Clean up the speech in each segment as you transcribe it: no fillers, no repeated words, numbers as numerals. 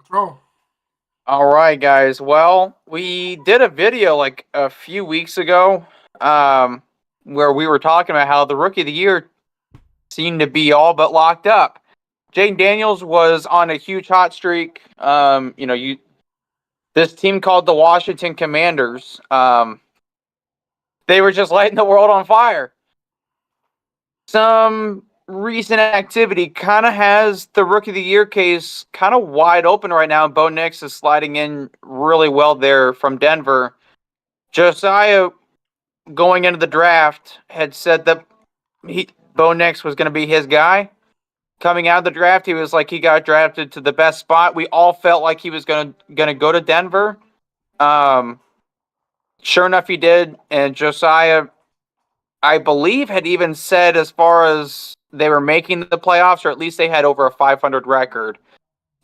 Let's roll. All right, guys. Well, we did a video like a few weeks ago where we were talking about how the Rookie of the Year seemed to be all but locked up. Jayden Daniels was on a huge hot streak. This team called the Washington Commanders. They were just lighting the world on fire. Some recent activity kind of has the Rookie of the Year case kind of wide open right now. Bo Nix is sliding in really well there from Denver. Josiah, going into the draft, had said that Bo Nix was going to be his guy. Coming out of the draft, he was like he got drafted to the best spot. We all felt like he was going to go to Denver. Sure enough, he did. And Josiah, I believe, had even said as far as they were making the playoffs, or at least they had over a 500 record.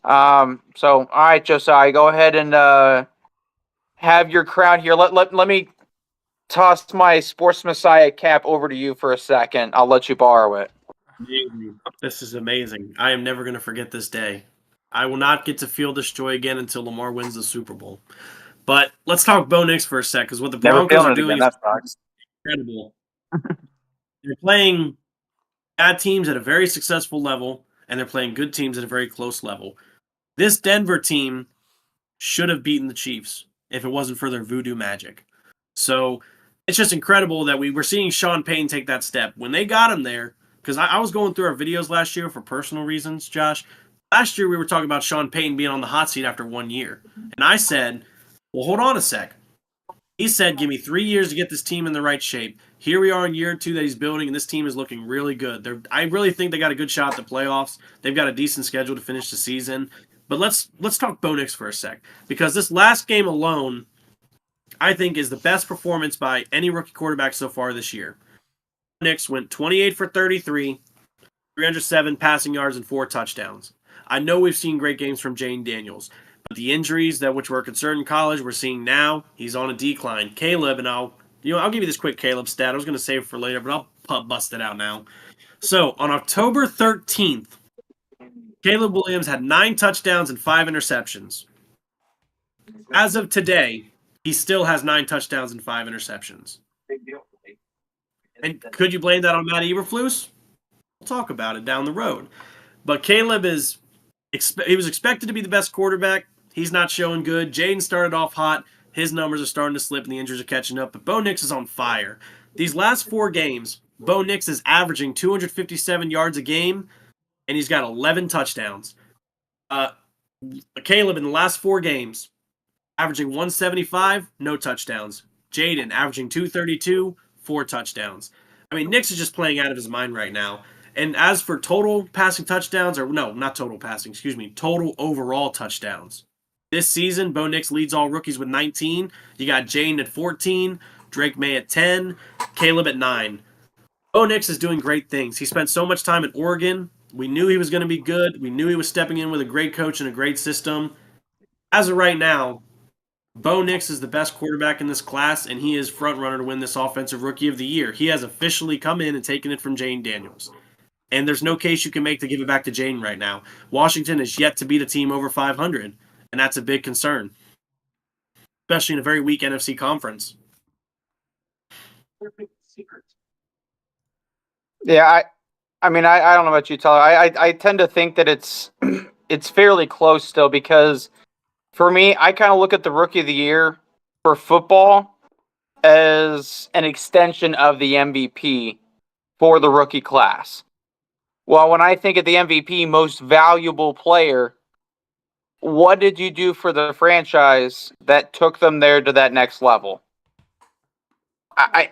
All right, Josiah, go ahead and have your crown here. Let me toss my Sports Messiah cap over to you for a second. I'll let you borrow it. This is amazing. I am never going to forget this day. I will not get to feel this joy again until Lamar wins the Super Bowl. But let's talk Bo Nix for a sec, because what the Broncos are doing is incredible. They're playing bad teams at a very successful level, and they're playing good teams at a very close level. This Denver team should have beaten the Chiefs if it wasn't for their voodoo magic. So it's just incredible that we were seeing Sean Payton take that step. When they got him there, because I was going through our videos last year for personal reasons, Josh. Last year we were talking about Sean Payton being on the hot seat after 1 year. And I said, well, hold on a sec. He said, give me 3 years to get this team in the right shape. Here we are in year 2 that he's building, and this team is looking really good. I really think they got a good shot at the playoffs. They've got a decent schedule to finish the season. But let's talk Bo Nix for a sec. Because this last game alone, I think, is the best performance by any rookie quarterback so far this year. Bo Nix went 28 for 33, 307 passing yards, and 4 touchdowns. I know we've seen great games from Jayden Daniels. But the injuries which were a concern in college, we're seeing now. He's on a decline. Caleb, and I'll give you this quick Caleb stat. I was going to save it for later, but I'll bust it out now. So on October 13th, Caleb Williams had 9 touchdowns and 5 interceptions. As of today, he still has 9 touchdowns and 5 interceptions. And could you blame that on Matt Eberflus? We'll talk about it down the road. But Caleb was expected to be the best quarterback. He's not showing good. Jayden started off hot. His numbers are starting to slip and the injuries are catching up. But Bo Nix is on fire. These last 4 games, Bo Nix is averaging 257 yards a game, and he's got 11 touchdowns. Caleb, in the last 4 games, averaging 175, no touchdowns. Jayden, averaging 232, 4 touchdowns. I mean, Nix is just playing out of his mind right now. And as for total passing touchdowns, total overall touchdowns. This season, Bo Nix leads all rookies with 19. You got Jayden at 14, Drake May at 10, Caleb at 9. Bo Nix is doing great things. He spent so much time at Oregon. We knew he was going to be good. We knew he was stepping in with a great coach and a great system. As of right now, Bo Nix is the best quarterback in this class, and he is front runner to win this Offensive Rookie of the Year. He has officially come in and taken it from Jayden Daniels. And there's no case you can make to give it back to Jayden right now. Washington is yet to beat a team over 500, and that's a big concern, especially in a very weak NFC conference. Yeah, I mean, I don't know about you, Tyler. I tend to think that it's fairly close still, because for me, I kind of look at the Rookie of the Year for football as an extension of the MVP for the rookie class. Well, when I think of the MVP, most valuable player, what did you do for the franchise that took them there to that next level?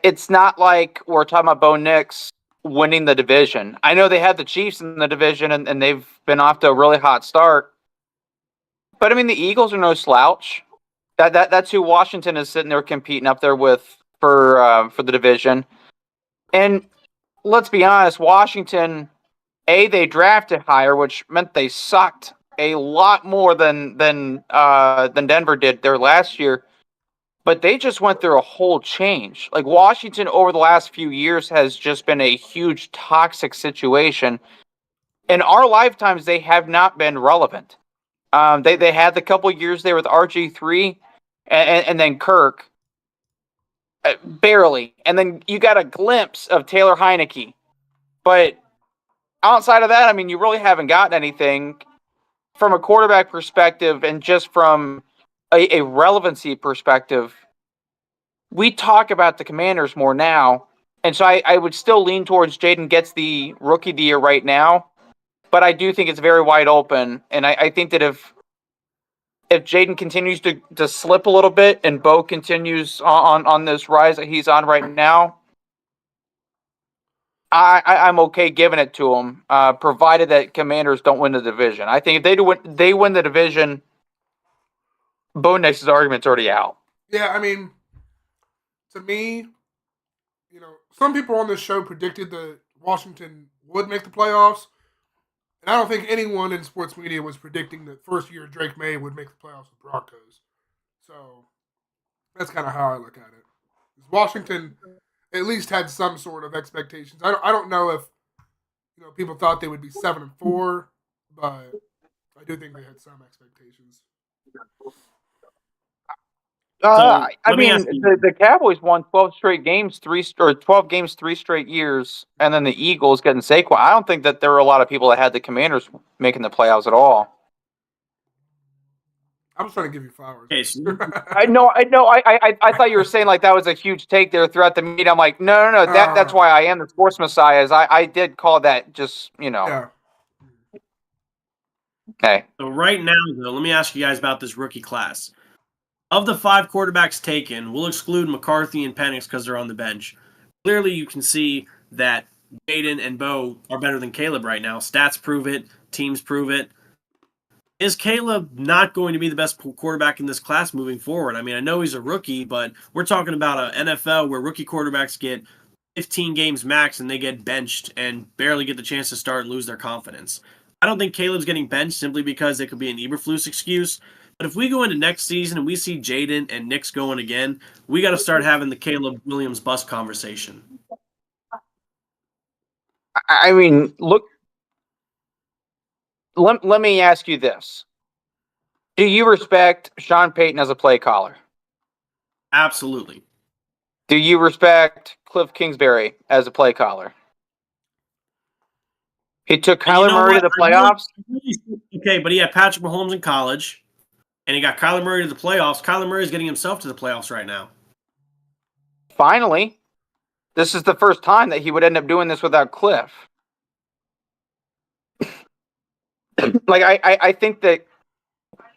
It's not like we're talking about Bo Nix winning the division. I know they had the Chiefs in the division, and they've been off to a really hot start. But, I mean, the Eagles are no slouch. That's who Washington is sitting there competing up there with for the division. And let's be honest, Washington, they drafted higher, which meant they sucked a lot more than Denver did their last year. But they just went through a whole change. Like, Washington over the last few years has just been a huge toxic situation. In our lifetimes, they have not been relevant. They had the couple years there with RG3 and then Kirk, barely, and then you got a glimpse of Taylor Heineke, but outside of that, I mean, you really haven't gotten anything from a quarterback perspective, and just from a relevancy perspective. We talk about the Commanders more now, and so I would still lean towards Jayden gets the Rookie of the Year right now, but I do think it's very wide open, and I think that if Jayden continues to slip a little bit and Bo continues on this rise that he's on right now, I'm okay giving it to him, provided that Commanders don't win the division. I think if they win the division, Bo Nix's argument's already out. Yeah, I mean, to me, some people on this show predicted that Washington would make the playoffs. And I don't think anyone in sports media was predicting that first year Drake May would make the playoffs with Broncos. So that's kind of how I look at it. Washington at least had some sort of expectations. I don't know if people thought they would be 7-4, but I do think they had some expectations. I mean, the Cowboys won 12 straight games, 12 games, 3 straight years, and then the Eagles getting Saquon. I don't think that there were a lot of people that had the Commanders making the playoffs at all. I'm just trying to give you flowers. I know. I thought you were saying like that was a huge take there throughout the meet. I'm like, no. That's why I am the sports messiah. Is I did call that just Yeah. Okay. So right now, though, let me ask you guys about this rookie class. Of the 5 quarterbacks taken, we'll exclude McCarthy and Penix because they're on the bench. Clearly, you can see that Jayden and Bo are better than Caleb right now. Stats prove it. Teams prove it. Is Caleb not going to be the best quarterback in this class moving forward? I mean, I know he's a rookie, but we're talking about an NFL where rookie quarterbacks get 15 games max and they get benched and barely get the chance to start and lose their confidence. I don't think Caleb's getting benched simply because it could be an Eberflus excuse. But if we go into next season and we see Jayden and Nix going again, we got to start having the Caleb Williams bust conversation. I mean, look. Let me ask you this: do you respect Sean Payton as a play caller? Absolutely. Do you respect Cliff Kingsbury as a play caller? He took Kyler Murray to the playoffs. Okay, but he had Patrick Mahomes in college. And he got Kyler Murray to the playoffs. Kyler Murray is getting himself to the playoffs right now. Finally. This is the first time that he would end up doing this without Cliff. I think that...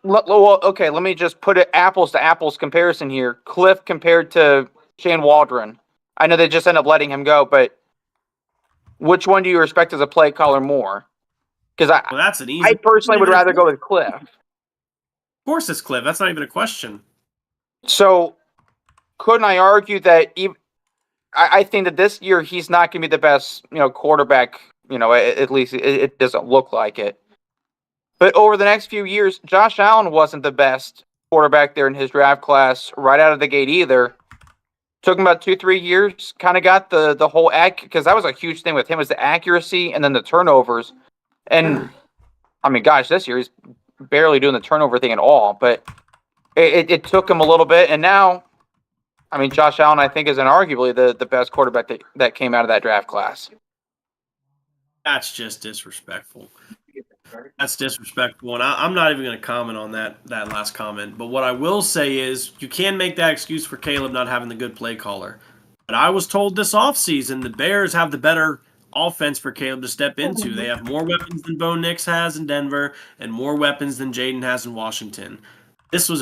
Well, okay, let me just put it apples to apples comparison here. Cliff compared to Shane Waldron. I know they just end up letting him go, but which one do you respect as a play caller more? Because that's an easy... I personally would rather go with Cliff. Of course it's Cliff. That's not even a question. So, couldn't I argue that I think that this year he's not going to be the best, quarterback, at least it doesn't look like it. But over the next few years, Josh Allen wasn't the best quarterback there in his draft class right out of the gate either. Took him about 2-3 years, kind of got the whole because that was a huge thing with him, was the accuracy and then the turnovers. And, I mean, gosh, this year he's barely doing the turnover thing at all, but it took him a little bit, and now, I mean, Josh Allen, I think, is inarguably the best quarterback that came out of that draft class. That's just disrespectful. That's disrespectful, and I'm not even going to comment on that last comment, but what I will say is you can make that excuse for Caleb not having the good play caller, but I was told this offseason the Bears have the better offense for Caleb to step into. They have more weapons than Bo Nix has in Denver and more weapons than Jayden has in Washington. This was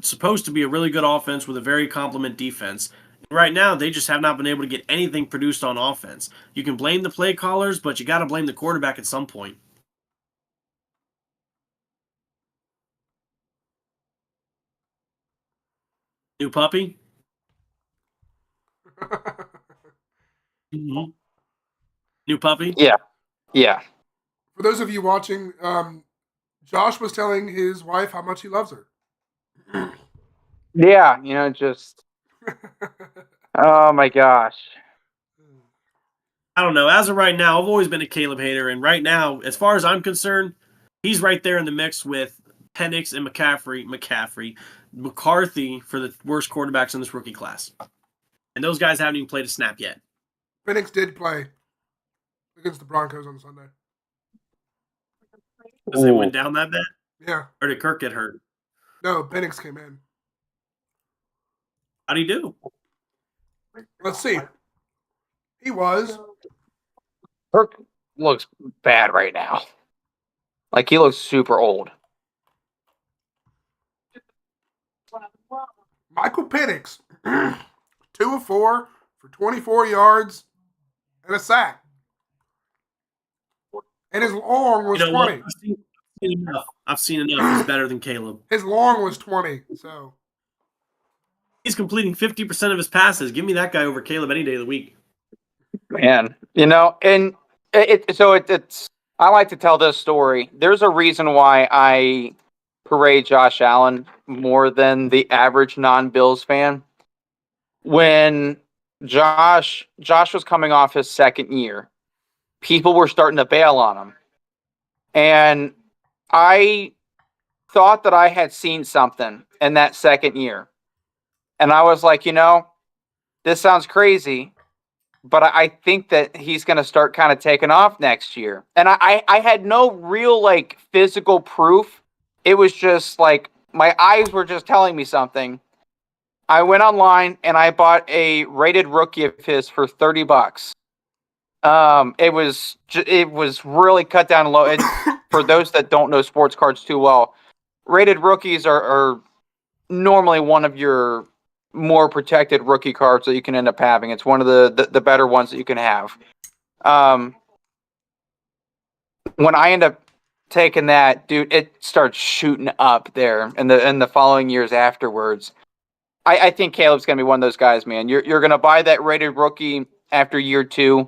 supposed to be a really good offense with a very compliment defense. Right now, they just have not been able to get anything produced on offense. You can blame the play callers, but you got to blame the quarterback at some point. New puppy? Mm-hmm. New puppy? Yeah. For those of you watching, Josh was telling his wife how much he loves her. Yeah, just... Oh, my gosh. I don't know. As of right now, I've always been a Caleb hater, and right now, as far as I'm concerned, he's right there in the mix with Penix and McCarthy for the worst quarterbacks in this rookie class. And those guys haven't even played a snap yet. Penix did play against the Broncos on Sunday. Because they went down that bad? Yeah. Or did Kirk get hurt? No, Penix came in. How'd he do? Let's see. He was. Kirk looks bad right now. Like, he looks super old. Michael Penix, 2 of 4 for 24 yards and a sack. And his long was 20. I've seen enough. He's better than Caleb. His long was 20, so. He's completing 50% of his passes. Give me that guy over Caleb any day of the week. Man, and it's. I like to tell this story. There's a reason why I parade Josh Allen more than the average non-Bills fan. When Josh was coming off his second year, people were starting to bail on him. And I thought that I had seen something in that second year. And I was like, this sounds crazy, but I think that he's going to start kind of taking off next year. And I had no real, physical proof. It was just like my eyes were just telling me something. I went online and I bought a rated rookie of his for $30. It was really cut down low. For those that don't know sports cards too well, rated rookies are normally one of your more protected rookie cards that you can end up having. It's one of the better ones that you can have. When I end up taking that, dude, it starts shooting up there in the following years afterwards. I think Caleb's gonna be one of those guys, man. You're gonna buy that rated rookie after year 2.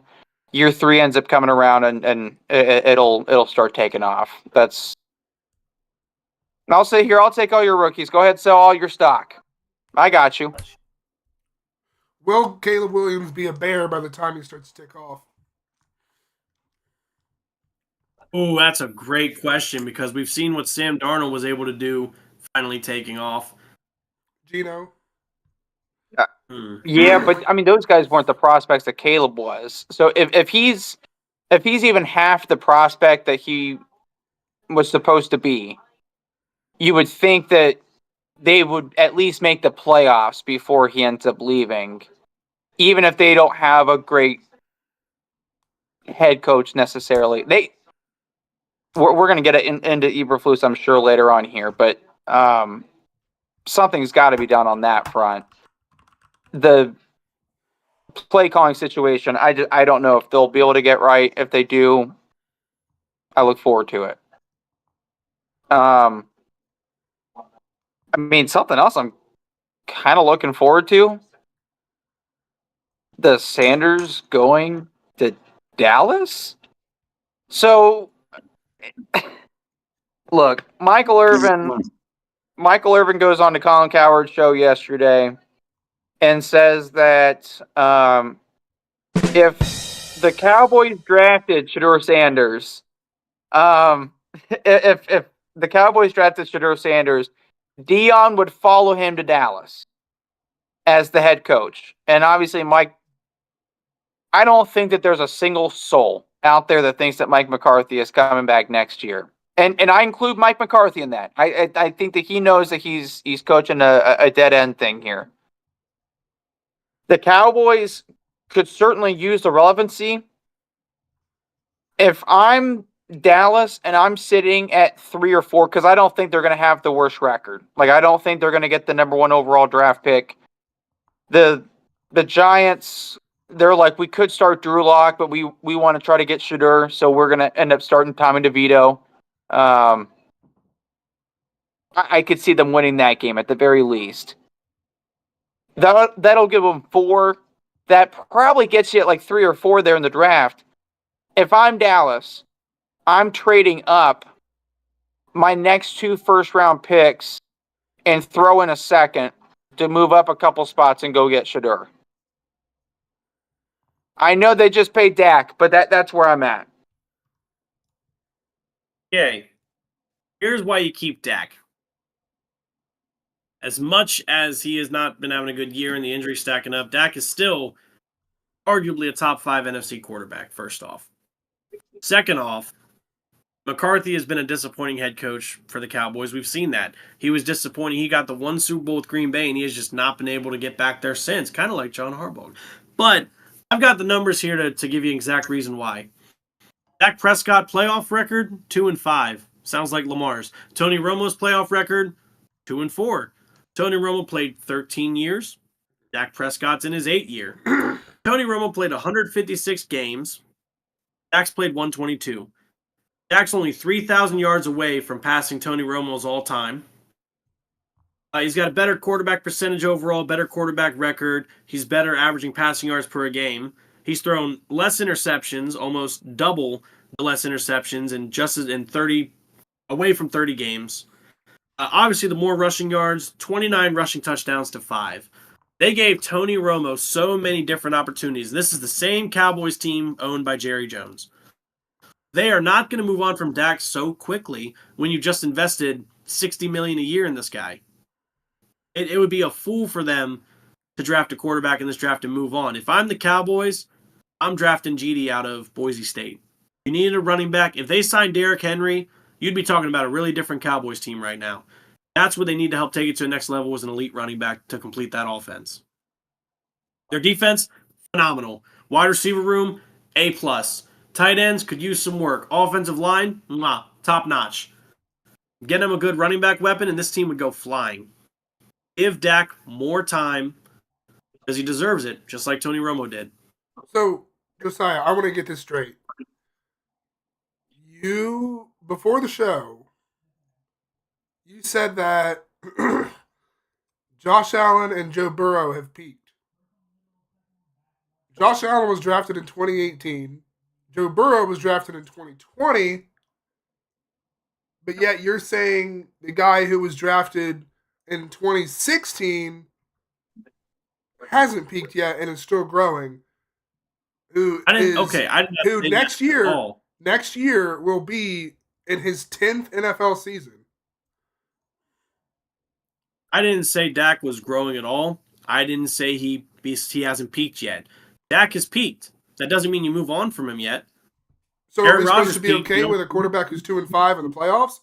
Year 3 ends up coming around and it'll start taking off. And I'll say here, I'll take all your rookies. Go ahead, sell all your stock. I got you. Will Caleb Williams be a bear by the time he starts to tick off? Oh, that's a great question because we've seen what Sam Darnold was able to do finally taking off. Gino? Yeah, but I mean, those guys weren't the prospects that Caleb was. So if he's even half the prospect that he was supposed to be, you would think that they would at least make the playoffs before he ends up leaving, even if they don't have a great head coach necessarily. We're going to get into Eberflus, I'm sure, later on here, but something's got to be done on that front. The play calling situation, I don't know if they'll be able to get right. If they do, I look forward to it. I mean, something else I'm kind of looking forward to. The Sanders going to Dallas. So, look, Michael Irvin goes on to Colin Cowherd's show yesterday and says that if the Cowboys drafted Shedeur Sanders, if the Cowboys drafted Shedeur Sanders, Dion would follow him to Dallas as the head coach. And obviously, Mike, I don't think that there's a single soul out there that thinks that Mike McCarthy is coming back next year. And I include Mike McCarthy in that. I think that he knows that he's coaching a dead end thing here. The Cowboys could certainly use the relevancy. If I'm Dallas and I'm sitting at 3 or 4, because I don't think they're going to have the worst record. I don't think they're going to get the number 1 overall draft pick. The Giants, they're like, we could start Drew Lock, but we want to try to get Shedeur, so we're going to end up starting Tommy DeVito. I could see them winning that game at the very least. That'll give them 4. That probably gets you at 3 or 4 there in the draft. If I'm Dallas, I'm trading up my next 2 first-round picks and throw in a second to move up a couple spots and go get Shedeur. I know they just paid Dak, but that's where I'm at. Okay. Here's why you keep Dak. as much as he has not been having a good year and the injury stacking up, Dak is still arguably a top 5 NFC quarterback, first off. Second off, McCarthy has been a disappointing head coach for the Cowboys. We've seen that. He was disappointing. He got the one Super Bowl with Green Bay, and he has just not been able to get back there since, kind of like John Harbaugh. But I've got the numbers here to give you an exact reason why. Dak Prescott playoff record, 2-5. Sounds like Lamar's. Tony Romo's playoff record, 2-4. Tony Romo played 13 years. Dak Prescott's in his 8th year. Tony Romo played 156 games. Dak's played 122. Dak's only 3,000 yards away from passing Tony Romo's all-time. He's got a better quarterback percentage overall, better quarterback record. He's better averaging passing yards per game. He's thrown less interceptions, almost double the less interceptions, and just in 30 away from 30 games. Obviously, the more rushing yards, 29 rushing touchdowns to 5. They gave Tony Romo so many different opportunities. This is the same Cowboys team owned by Jerry Jones. They are not going to move on from Dak so quickly when you just invested $60 million a year in this guy. It would be a fool for them to draft a quarterback in this draft and move on. If I'm the Cowboys, I'm drafting GD out of Boise State. You needed a running back. If they signed Derrick Henry, you'd be talking about a really different Cowboys team right now. That's what they need to help take it to the next level, was an elite running back to complete that offense. Their defense, phenomenal. Wide receiver room, A+. Tight ends could use some work. Offensive line, top notch. Get him a good running back weapon, and this team would go flying. Give Dak more time because he deserves it, just like Tony Romo did. So, Josiah, I want to get this straight. You, before the show, you said that Josh Allen and Joe Burrow have peaked. Josh Allen was drafted in 2018. Joe Burrow was drafted in 2020. But yet you're saying the guy who was drafted in 2016 hasn't peaked yet and is still growing. Who next year will be in his 10th NFL season. I didn't say Dak was growing at all. I didn't say he hasn't peaked yet. Dak has peaked. That doesn't mean you move on from him yet. So are we supposed to be okay with a quarterback who's 2-5 in the playoffs?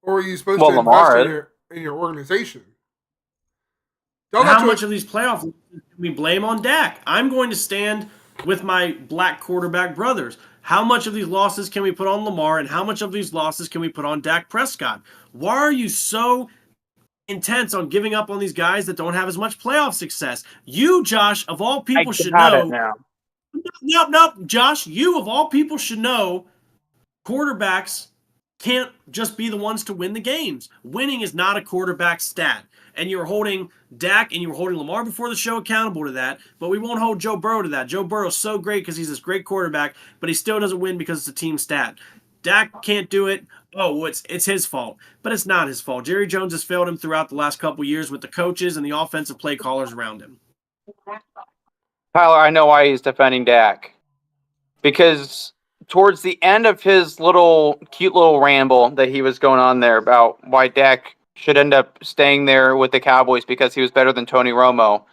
Or are you supposed to invest in your organization? How much of these playoffs can we blame on Dak? I'm going to stand with my black quarterback brothers. How much of these losses can we put on Lamar, and how much of these losses can we put on Dak Prescott? Why are you so intense on giving up on these guys that don't have as much playoff success? You, Josh, of all people, should know. Nope, Josh, you of all people should know quarterbacks can't just be the ones to win the games. Winning is not a quarterback stat. And you're holding Dak and you were holding Lamar before the show accountable to that, but we won't hold Joe Burrow to that. Joe Burrow's so great because he's this great quarterback, but he still doesn't win because it's a team stat. Dak can't do it. Oh, it's his fault. But it's not his fault. Jerry Jones has failed him throughout the last couple years with the coaches and the offensive play callers around him. Tyler, I know why he's defending Dak. Because towards the end of his cute little ramble that he was going on there about why Dak should end up staying there with the Cowboys because he was better than Tony Romo,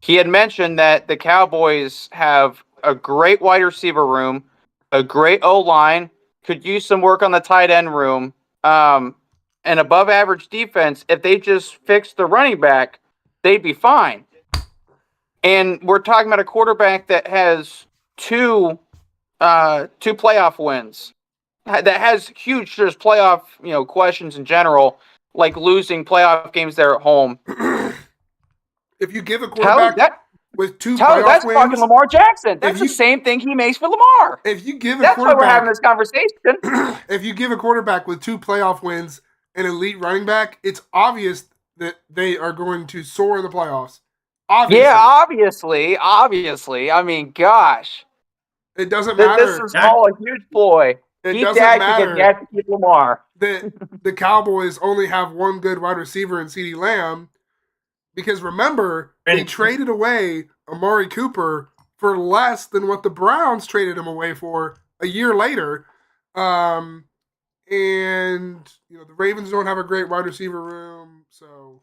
he had mentioned that the Cowboys have a great wide receiver room, a great O-line, could use some work on the tight end room, an above average defense. If they just fixed the running back, they'd be fine. And we're talking about a quarterback that has two playoff wins, that has huge just playoff questions in general, like losing playoff games there at home. If you give a quarterback with two playoff that's wins, fucking Lamar Jackson. That's the same thing he makes for Lamar. If you give that's why we're having this conversation. If you give a quarterback with 2 playoff wins an elite running back, it's obvious that they are going to soar in the playoffs. Obviously. Yeah, obviously. I mean, gosh. It doesn't matter. This is all a huge ploy. It doesn't matter. You have to keep Lamar. The Cowboys only have one good wide receiver in CeeDee Lamb, because remember, they traded away Amari Cooper for less than what the Browns traded him away for a year later. And the Ravens don't have a great wide receiver room. So,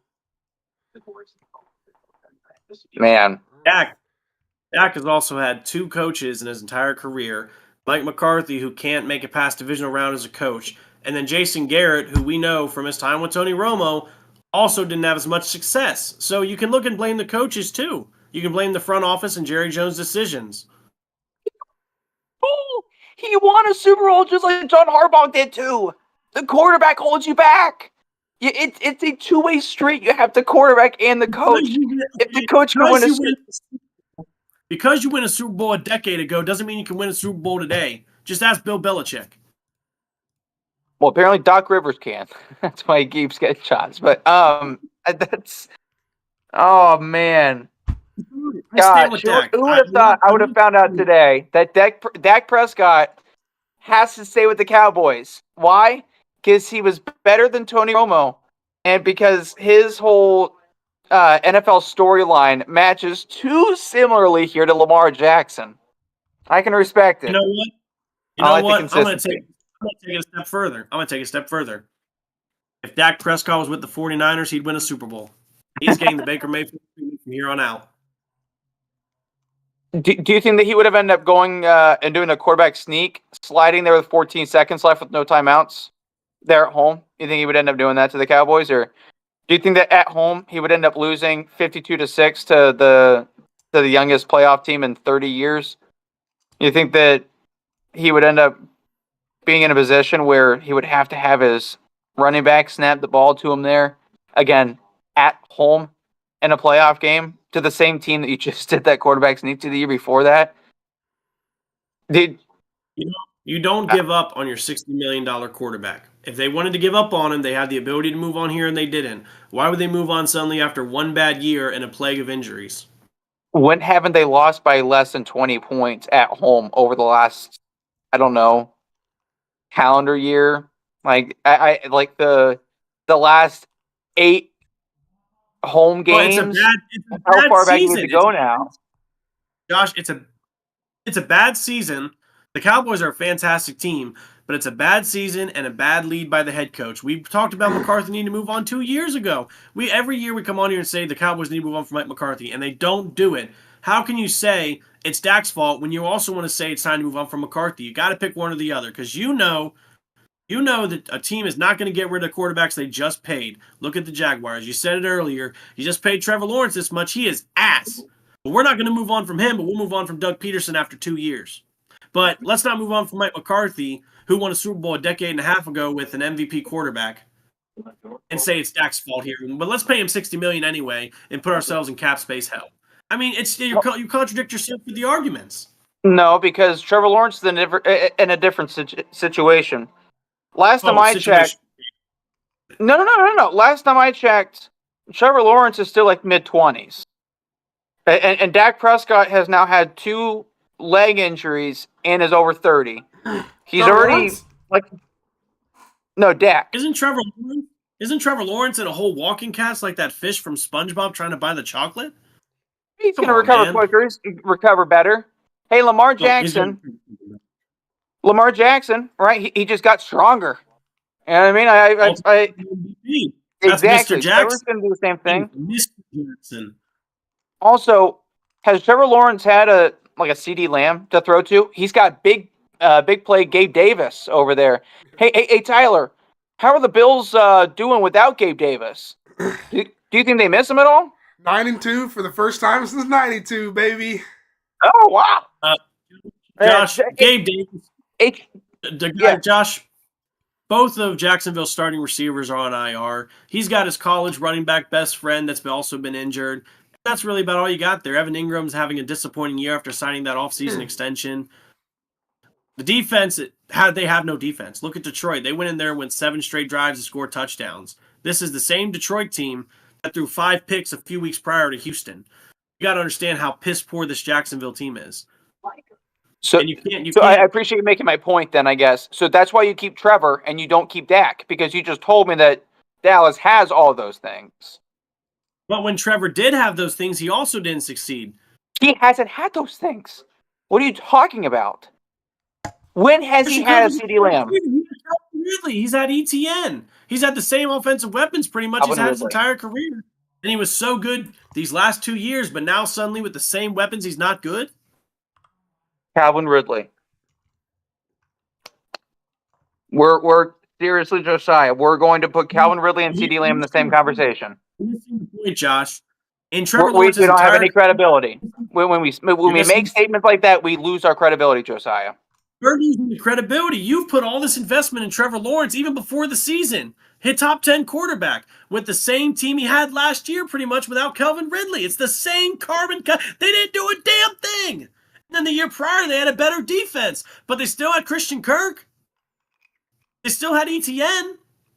Man, Dak has also had 2 coaches in his entire career. Mike McCarthy, who can't make it past divisional round as a coach, and then Jason Garrett, who we know from his time with Tony Romo, also didn't have as much success. So you can look and blame the coaches too. You can blame the front office and Jerry Jones' decisions. oh, he won a Super Bowl just like John Harbaugh did too. The quarterback holds you back. It's a two-way street. You have the quarterback and the coach. If the coach can win a Super Because you win a Super Bowl a decade ago doesn't mean you can win a Super Bowl today. Just ask Bill Belichick. Well, apparently Doc Rivers can. That's why he keeps getting shots. But that's oh man, God, who would have thought I would have found out today that Dak Prescott has to stay with the Cowboys? Why? Because he was better than Tony Romo, and because his whole NFL storyline matches too similarly here to Lamar Jackson. I can respect it. You know what? I'm going to take it a step further. I'm going to take a step further. If Dak Prescott was with the 49ers, he'd win a Super Bowl. He's getting the Baker Mayfield from here on out. Do you think that he would have ended up going and doing a quarterback sneak, sliding there with 14 seconds left with no timeouts there at home? You think he would end up doing that to the Cowboys? Or do you think that at home he would end up losing 52-6 to the youngest playoff team in 30 years? You think that he would end up being in a position where he would have to have his running back snap the ball to him there, again, at home in a playoff game to the same team that you just did that quarterback sneak to the year before that? You don't give up on your $60 million quarterback. If they wanted to give up on him, they had the ability to move on here, and they didn't. Why would they move on suddenly after one bad year and a plague of injuries? When haven't they lost by less than 20 points at home over the last, I don't know, calendar year? Like I like the last 8 home games. How far back do you have to go now? Josh, it's a bad season. The Cowboys are a fantastic team, but it's a bad season and a bad lead by the head coach. We talked about McCarthy needing to move on 2 years ago. Every year we come on here and say the Cowboys need to move on from Mike McCarthy, and they don't do it. How can you say it's Dak's fault when you also want to say it's time to move on from McCarthy? You got to pick one or the other, because you know that a team is not going to get rid of quarterbacks they just paid. Look at the Jaguars. You said it earlier. You just paid Trevor Lawrence this much. He is ass. But we're not going to move on from him, but we'll move on from Doug Peterson after 2 years. But let's not move on from Mike McCarthy, who won a Super Bowl a decade and a half ago with an MVP quarterback, and say it's Dak's fault here. But let's pay him $60 million anyway and put ourselves in cap space hell. I mean, you contradict yourself with the arguments. No, because Trevor Lawrence is in a different situation. Last time I checked, no. Last time I checked, Trevor Lawrence is still like mid-20s, and Dak Prescott has now had 2 leg injuries and is over 30. He's already Dak. Isn't Trevor Lawrence in a whole walking cast like that fish from SpongeBob trying to buy the chocolate? He's going to recover quicker. He's recover better. Hey, Lamar Jackson, right? He just got stronger. You know what I mean? That's exactly. Mr. Jackson. Trevor's going to do the same thing. Mr. Jackson. Also, has Trevor Lawrence had a CeeDee Lamb to throw to? He's got big play Gabe Davis over there. Hey, Tyler, how are the Bills doing without Gabe Davis? Do you think they miss him at all? 9-2 for the first time since '92, baby. Oh wow! Josh, Gabe Davis, Josh. Both of Jacksonville's starting receivers are on IR. He's got his college running back best friend that's also been injured. That's really about all you got there. Evan Ingram's having a disappointing year after signing that offseason extension. The defense, they have no defense. Look at Detroit. They went in there and went 7 straight drives to score touchdowns. This is the same Detroit team that threw 5 picks a few weeks prior to Houston. You got to understand how piss poor this Jacksonville team is. So I appreciate you making my point then, I guess. So that's why you keep Trevor and you don't keep Dak, because you just told me that Dallas has all those things. But when Trevor did have those things, he also didn't succeed. He hasn't had those things. What are you talking about? When has he had a CeeDee Lamb? Ridley. He's had ETN. He's had the same offensive weapons pretty much he's had his entire career. And he was so good these last 2 years, but now suddenly with the same weapons, he's not good? Calvin Ridley. We're seriously, Josiah, we're going to put Calvin Ridley and CeeDee Lamb in the same conversation. Point, Josh. In Trevor We don't have any credibility. When we make statements like that, we lose our credibility, Josiah. You're losing the credibility. You've put all this investment in Trevor Lawrence even before the season. Hit top 10 quarterback with the same team he had last year pretty much without Calvin Ridley. It's the same carbon cut. They didn't do a damn thing. And then the year prior, they had a better defense, but they still had Christian Kirk. They still had ETN,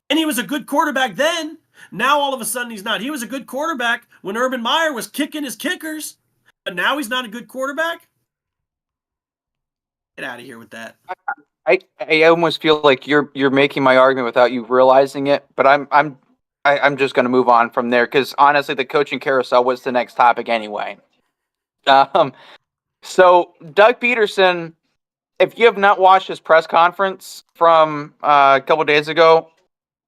and he was a good quarterback then. Now all of a sudden he's not. He was a good quarterback when Urban Meyer was kicking his kickers, but now he's not a good quarterback? Get out of here with that. I almost feel like you're making my argument without you realizing it, but I'm just going to move on from there because honestly, the coaching carousel was the next topic anyway. So Doug Peterson, if you have not watched his press conference from a couple of days ago,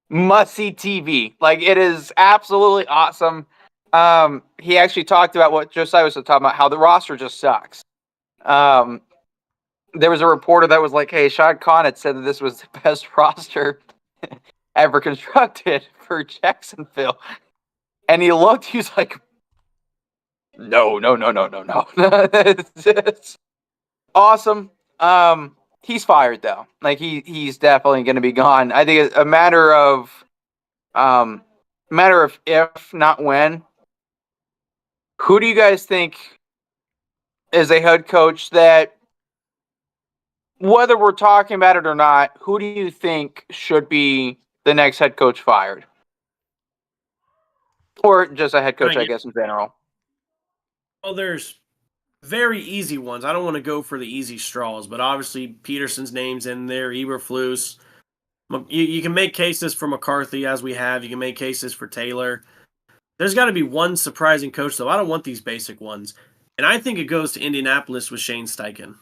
must see TV. Like, it is absolutely awesome. He actually talked about what Josiah was talking about, how the roster just sucks. There was a reporter that was like, hey, Shad Khan had said that this was the best roster ever constructed for Jacksonville. And he looked, he was like, no. It's awesome. He's fired though. Like he's definitely going to be gone. I think it's a matter of if not when. Who do you guys think is a head coach that, whether we're talking about it or not, who do you think should be the next head coach fired? Or just a head coach, I guess, in general. Well, there's very easy ones. I don't want to go for the easy straws, but obviously Peterson's name's in there, Eberflus. You can make cases for McCarthy, as we have. You can make cases for Taylor. There's got to be one surprising coach, though. I don't want these basic ones. And I think it goes to Indianapolis with Shane Steichen.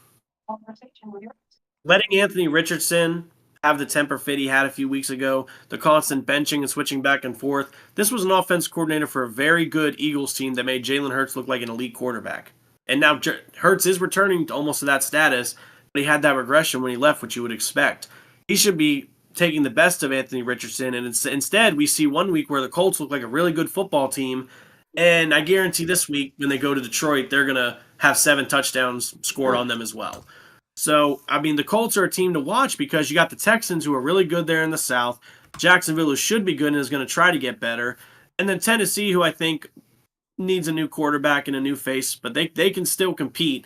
Letting Anthony Richardson have the temper fit he had a few weeks ago, the constant benching and switching back and forth. This was an offense coordinator for a very good Eagles team that made Jalen Hurts look like an elite quarterback. And now Hurts is returning almost to that status, but he had that regression when he left, which you would expect. He should be taking the best of Anthony Richardson, and instead we see one week where the Colts look like a really good football team, and I guarantee this week when they go to Detroit, they're going to have 7 touchdowns scored on them as well. So, I mean, the Colts are a team to watch because you got the Texans who are really good there in the South, Jacksonville who should be good and is going to try to get better, and then Tennessee who I think needs a new quarterback and a new face, but they can still compete.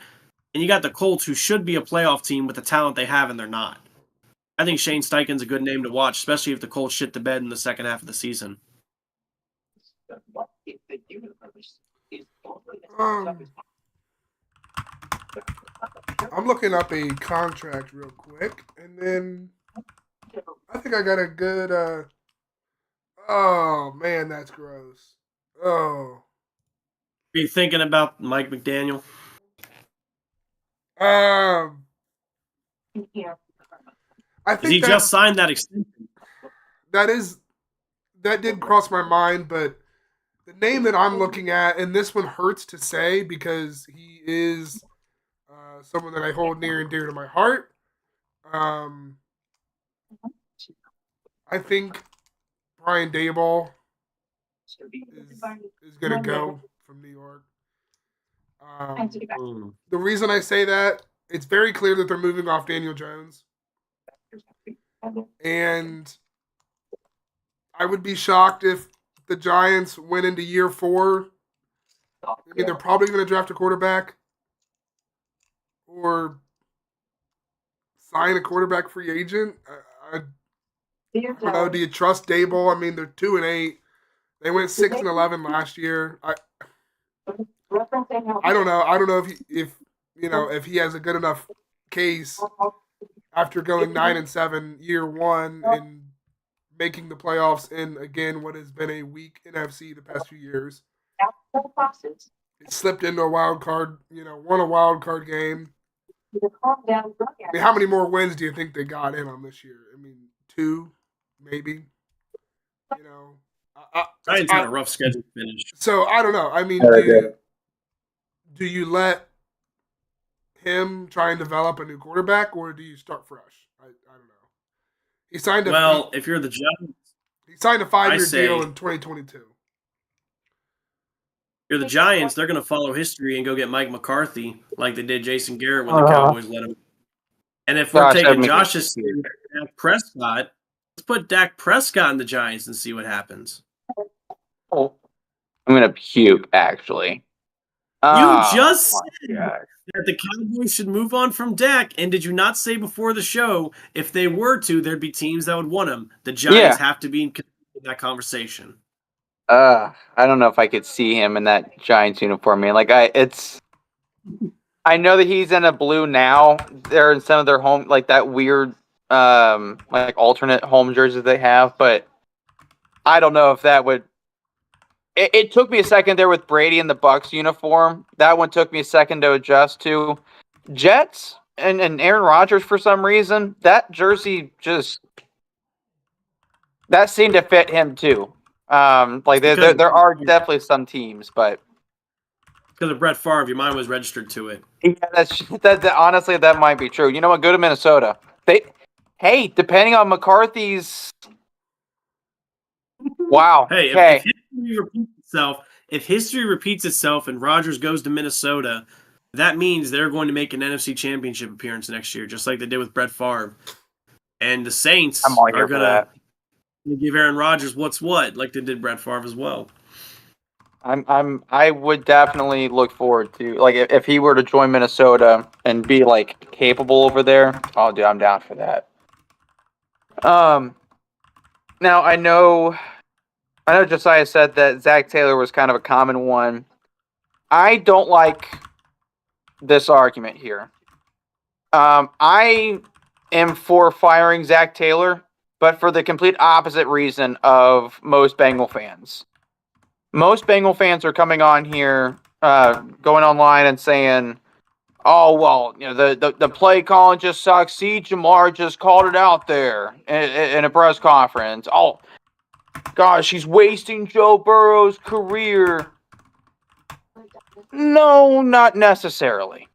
And you got the Colts who should be a playoff team with the talent they have and they're not. I think Shane Steichen's a good name to watch, especially if the Colts shit the bed in the second half of the season. I'm looking up a contract real quick, and then I think I got a good. Oh man, that's gross. Oh. Are you thinking about Mike McDaniel? I think he just signed that extension. That did cross my mind, but the name that I'm looking at, and this one hurts to say because he is someone that I hold near and dear to my heart. I think Brian Daboll is going to go from New York. The reason I say that, it's very clear that they're moving off Daniel Jones. And I would be shocked if the Giants went into year 4. I mean, they're probably going to draft a quarterback or sign a quarterback free agent. I don't know. Do you trust Daboll? I mean, they're 2-8. They went 6-11 last year. I don't know. I don't know if he has a good enough case after going 9-7 year 1 and making the playoffs in again what has been a weak NFC the past few years. It slipped into a wild card. Won a wild card game. I mean, how many more wins do you think they got in on this year? I mean, 2, maybe. You know, Giants had a rough schedule finish. So I don't know. I mean, do you let him try and develop a new quarterback, or do you start fresh? I don't know. He signed If you're the Giants, he signed a 5-year deal in 2022. You're the Giants, they're going to follow history and go get Mike McCarthy like they did Jason Garrett when the Cowboys let him. And if we're taking Josh's Dak Prescott, let's put Dak Prescott in the Giants and see what happens. Oh, I'm going to puke, actually. You just said that the Cowboys should move on from Dak, and did you not say before the show, if they were to, there'd be teams that would want him? The Giants have to be in that conversation. I don't know if I could see him in that Giants uniform, man. I know that he's in a blue now. They're in some of their home, like that weird, like alternate home jerseys they have, but I don't know if that would. It took me a second there with Brady in the Bucs uniform. That one took me a second to adjust to. Jets and Aaron Rodgers, for some reason, that jersey that seemed to fit him too. There are definitely some teams, but because of Brett Favre, your mind was registered to it. Yeah, honestly, that might be true. You know what? Go to Minnesota. Depending on McCarthy's. Wow. Hey, if history repeats itself and Rodgers goes to Minnesota, that means they're going to make an NFC Championship appearance next year, just like they did with Brett Favre. And the Saints are going to give Aaron Rodgers what's what, like they did Brett Favre as well. I would definitely look forward to, like, if he were to join Minnesota and be like capable over there. Oh, dude, I'm down for that. Now I know Josiah said that Zach Taylor was kind of a common one. I don't like this argument here. I am for firing Zach Taylor, but for the complete opposite reason of most Bengal fans. Most Bengal fans are coming on here, going online and saying, "Oh well, you know the play calling just sucks. See, Jamar just called it out there in a press conference. Oh, gosh, he's wasting Joe Burrow's career." No, not necessarily.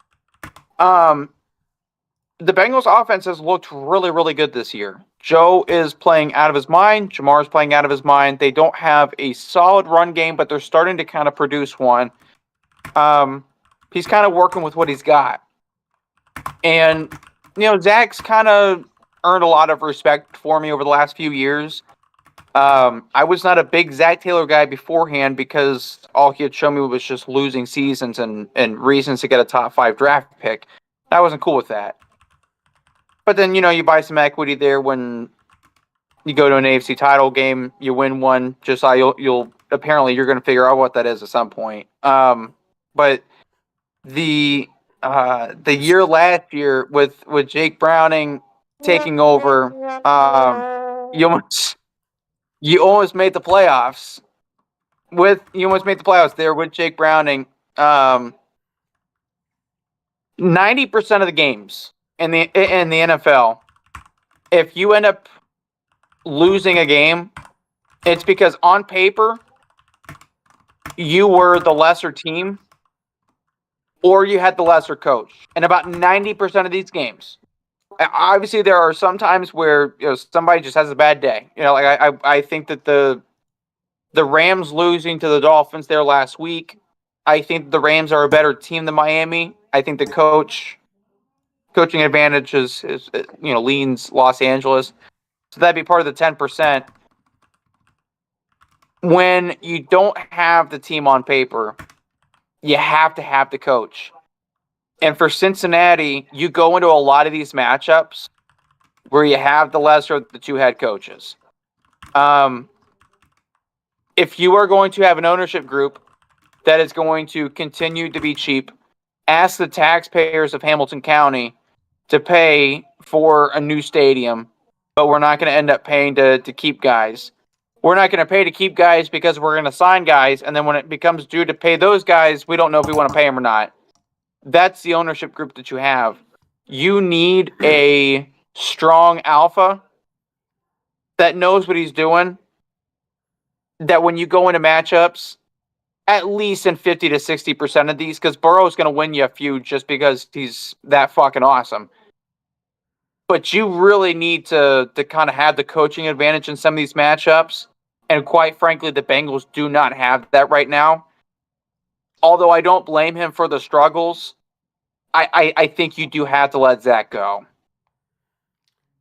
The Bengals' offense has looked really, really good this year. Joe is playing out of his mind. Jamar is playing out of his mind. They don't have a solid run game, but they're starting to kind of produce one. He's kind of working with what he's got. And, Zach's kind of earned a lot of respect for me over the last few years. I was not a big Zach Taylor guy beforehand because all he had shown me was just losing seasons and reasons to get a top 5 draft pick. I wasn't cool with that. But then, you buy some equity there when you go to an AFC title game, you win one, just you'll apparently you're going to figure out what that is at some point. But the year last year with Jake Browning taking over, you almost made the playoffs. You almost made the playoffs there with Jake Browning. 90% of the games in the NFL, if you end up losing a game, it's because on paper you were the lesser team or you had the lesser coach. And about 90% of these games, obviously there are some times where somebody just has a bad day. I think that the Rams losing to the Dolphins there last week, I think the Rams are a better team than Miami. I think the coaching advantage is leans Los Angeles. So that'd be part of the 10%. When you don't have the team on paper, you have to have the coach. And for Cincinnati, you go into a lot of these matchups where you have the lesser of the two head coaches. If you are going to have an ownership group that is going to continue to be cheap, ask the taxpayers of Hamilton County to pay for a new stadium, but we're not going to end up paying to keep guys. We're not going to pay to keep guys because we're going to sign guys, and then when it becomes due to pay those guys, we don't know if we want to pay them or not. That's the ownership group that you have. You need a strong alpha that knows what he's doing, that when you go into matchups, at least in 50 to 60% of these, because Burrow's going to win you a few just because he's that fucking awesome. But you really need to kind of have the coaching advantage in some of these matchups. And quite frankly, the Bengals do not have that right now. Although I don't blame him for the struggles, I think you do have to let Zach go.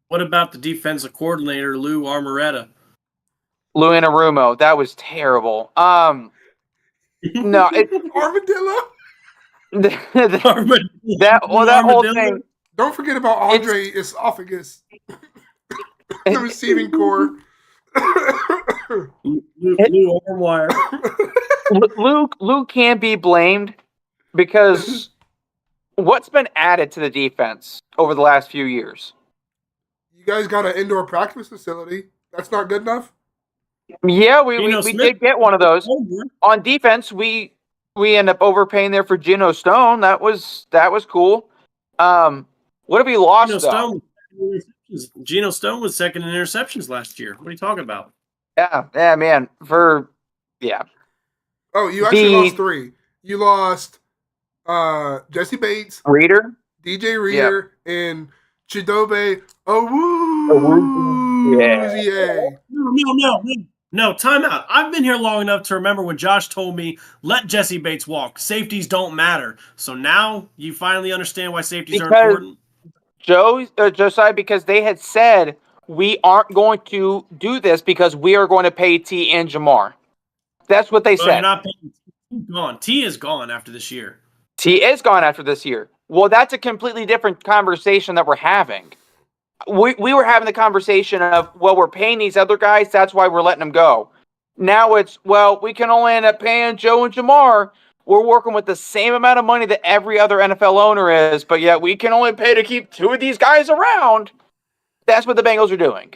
What about the defensive coordinator, Lou Armoretta? Lou Anarumo, that was terrible. No, Armadillo. that whole thing. Don't forget about Andre Esophagus, the receiving core. Lou Armwire. Luke can't be blamed because what's been added to the defense over the last few years? You guys got an indoor practice facility. That's not good enough? Yeah, we did get one of those. On defense, we end up overpaying there for Geno Stone. That was cool. What have we lost, though? Geno Stone was second in interceptions last year. What are you talking about? Yeah, man. Oh, you actually lost 3. You lost Jesse Bates, Reader, DJ Reader, and Chidobe No, time out. I've been here long enough to remember when Josh told me, let Jesse Bates walk. Safeties don't matter. So now you finally understand why safeties are important? Josiah, because they had said, we aren't going to do this because we are going to pay T and Jamar. That's what they said. You're not paying T. Gone. T is gone after this year. T is gone after this year. Well, that's a completely different conversation that we're having. We were having the conversation of, well, we're paying these other guys, that's why we're letting them go. Now it's, well, we can only end up paying Joe and Jamar. We're working with the same amount of money that every other NFL owner is, but yet we can only pay to keep 2 of these guys around. That's what the Bengals are doing.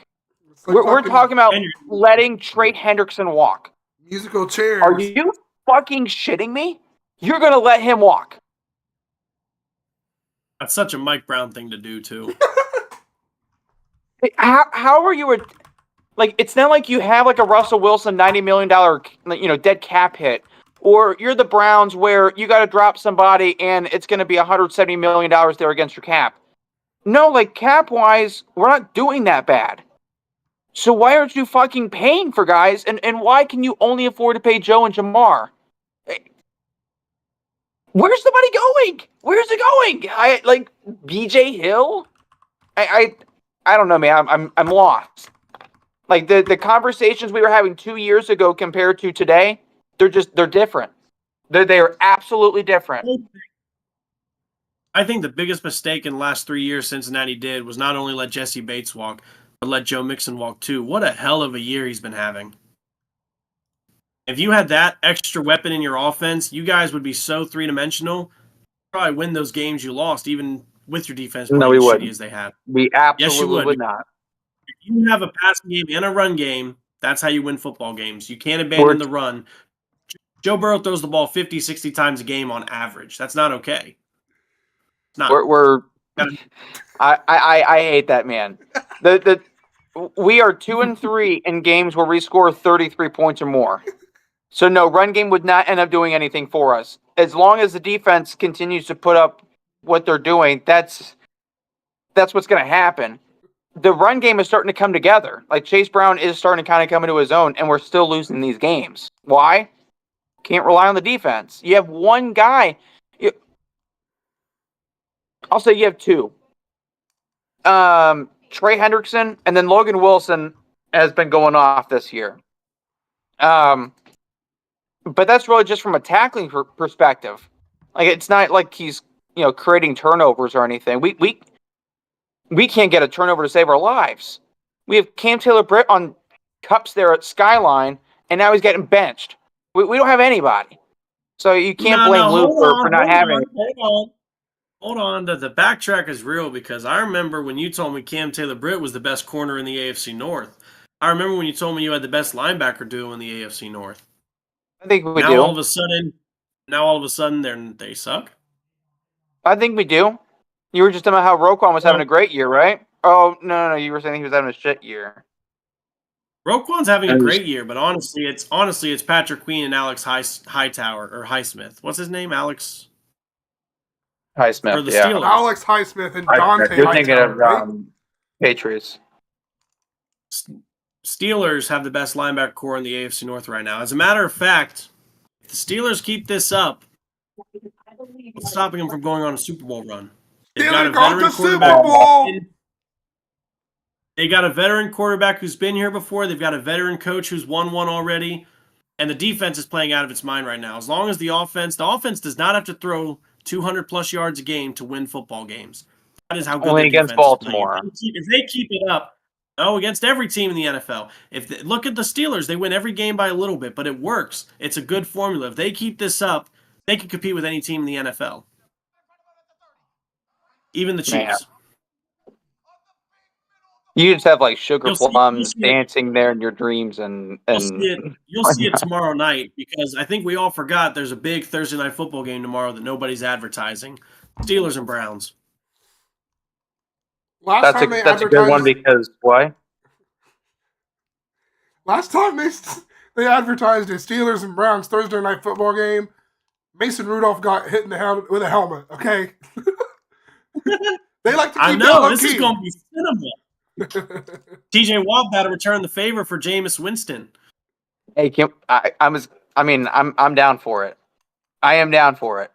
Like we're talking about letting Trey Hendrickson walk. Musical chairs. Are you fucking shitting me? You're going to let him walk. That's such a Mike Brown thing to do, too. How are you like? It's not like you have like a Russell Wilson $90 million dead cap hit, or you're the Browns where you got to drop somebody and it's going to be $170 million there against your cap. No, like cap wise, we're not doing that bad. So why aren't you fucking paying for guys? And why can you only afford to pay Joe and Jamar? Where's the money going? Where's it going? BJ Hill. I don't know, man. I'm lost. Like the conversations we were having 2 years ago compared to today, they're different. They are absolutely different. I think the biggest mistake in the last 3 years Cincinnati did was not only let Jesse Bates walk, but let Joe Mixon walk too. What a hell of a year he's been having. If you had that extra weapon in your offense, you guys would be so three-dimensional. Probably win those games you lost, even with your defense playing as shitty as they had. We absolutely would not. If you have a passing game and a run game, that's how you win football games. You can't abandon the run. Joe Burrow throws the ball 50, 60 times a game on average. That's not okay. It's not. I hate that, man. We are 2-3 in games where we score 33 points or more. So no, run game would not end up doing anything for us. As long as the defense continues to put up what they're doing, that's what's going to happen. The run game is starting to come together. Like Chase Brown is starting to kind of come into his own, and we're still losing these games. Why? Can't rely on the defense. You have one guy. I'll say you have 2. Trey Hendrickson and then Logan Wilson has been going off this year. But that's really just from a tackling perspective. Like it's not like he's creating turnovers or anything. We can't get a turnover to save our lives. We have Cam Taylor-Britt on cups there at Skyline, and now he's getting benched. We don't have anybody. So you can't blame Luke for not having it. Hold on. The backtrack is real because I remember when you told me Cam Taylor-Britt was the best corner in the AFC North. I remember when you told me you had the best linebacker duo in the AFC North. I think we do. Now all of a sudden they suck? I think we do. You were just talking about how Roquan was having a great year, right? Oh, no. You were saying he was having a shit year. Roquan's having a great year, but honestly, it's Patrick Queen and Alex Hightower or Highsmith. What's his name? Alex Highsmith. for the Yeah. Steelers. Alex Highsmith and Dante You're thinking Hightower, of right? Patriots. Steelers have the best linebacker core in the AFC North right now. As a matter of fact, if the Steelers keep this up, what's stopping them from going on a Super Bowl run? They've got a veteran quarterback. They got a veteran quarterback who's been here before. They've got a veteran coach who's won one already. And the defense is playing out of its mind right now. As long as the offense does not have to throw 200-plus yards a game to win football games. That is how good only the against defense Baltimore. is playing. If they keep it up, against every team in the NFL. Look at the Steelers. They win every game by a little bit, but it works. It's a good formula. If they keep this up, they can compete with any team in the NFL. Even the Chiefs. Man. You just have like sugar plums dancing there in your dreams, and you'll see it tomorrow night, because I think we all forgot there's a big Thursday night football game tomorrow that nobody's advertising. Steelers and Browns. That's a good one because why? Last time they advertised a Steelers and Browns Thursday night football game, Mason Rudolph got hit in the head with a helmet. Okay, they like to keep I know this is going to be cinema. TJ Watt got to return the favor for Jameis Winston. Hey, I'm down for it. I am down for it.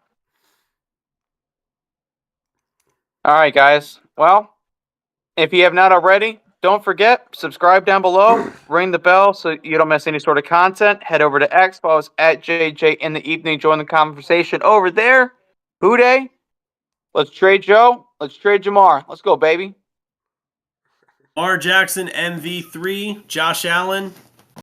All right, guys. Well, if you have not already, don't forget, subscribe down below, ring the bell so you don't miss any sort of content. Head over to X, follow us at JJ in the evening. Join the conversation over there. Who Day? Let's trade Joe. Let's trade Jamar. Let's go, baby. Lamar Jackson, MV3, Josh Allen,